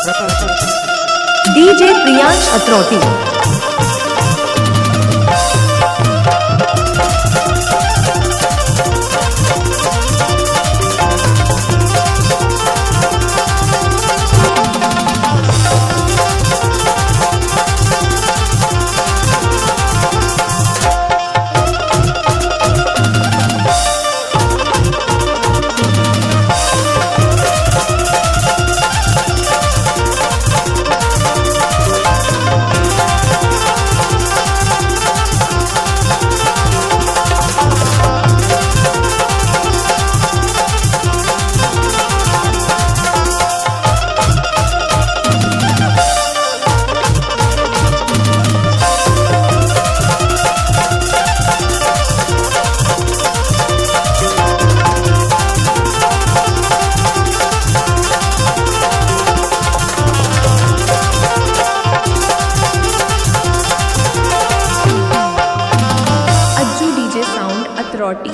DJ Priyansh अत्रौटी। अत्रौटी।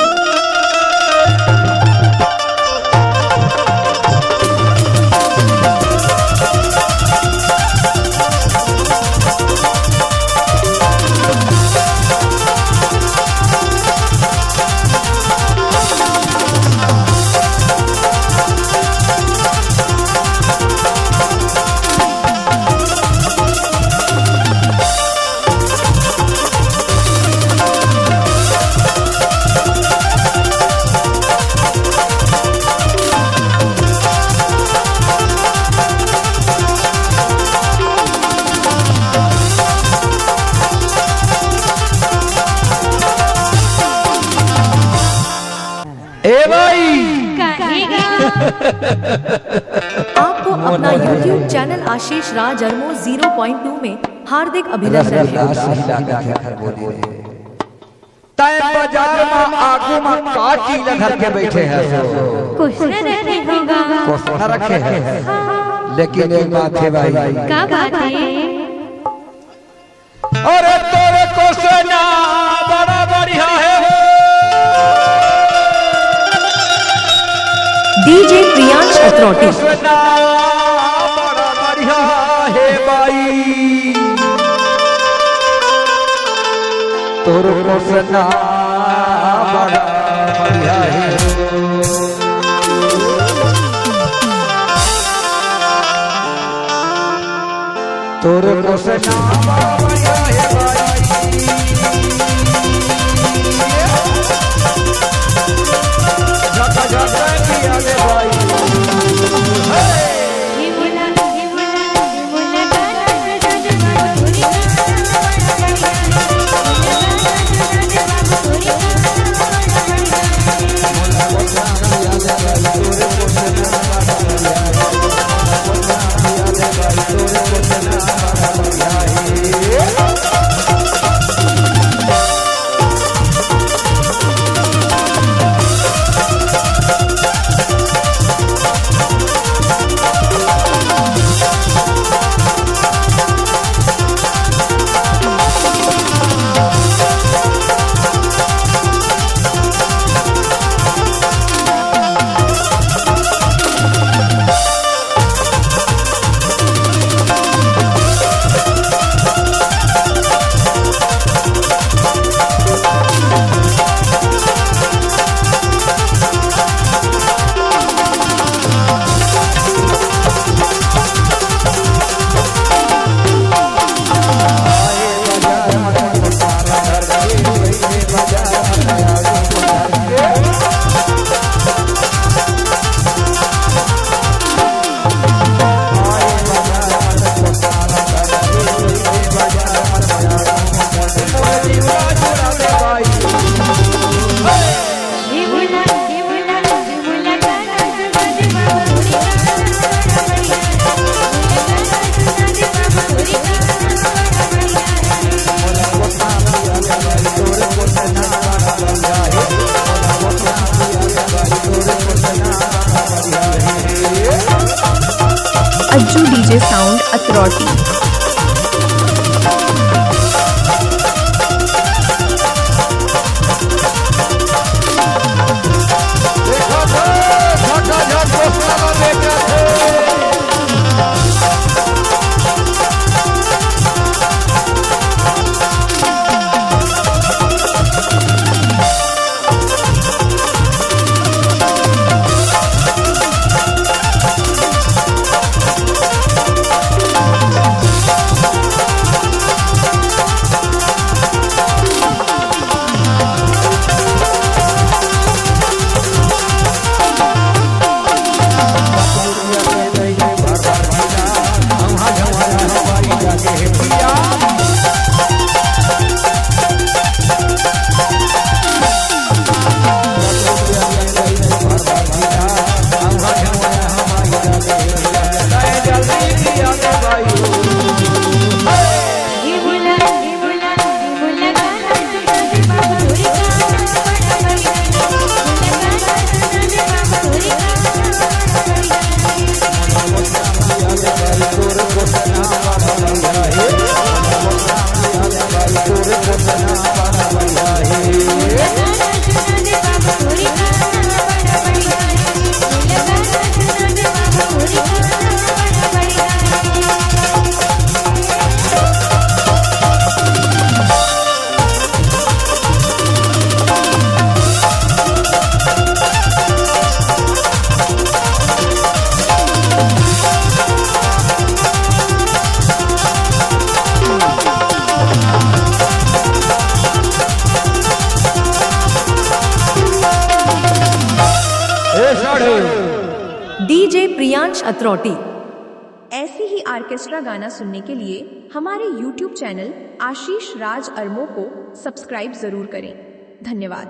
आपको अपना YouTube channel आशीष राज अरमो 0.2 में हार्दिक अभिनंदन है। बाजार में आगू में काटी लधर के बैठे हैं, कुछ न रखे हैं, लेकिन एक बात है भाई। क्या बात है? अरे तेरे को सेना बड़ा बढ़िया है। डीजे प्रियांश अत्रौटी। बड़ा बढ़िया है भाई, तोरो को सेना बड़ा बढ़िया है। तोरो को सेना बड़ा बढ़िया है भाई। Ajju DJ sound Atrauti. साढ़े डीजे प्रियांश अत्रौटी। ऐसे ही ऑर्केस्ट्रा गाना सुनने के लिए हमारे YouTube चैनल आशीष राज अरमो को सब्सक्राइब जरूर करें। धन्यवाद।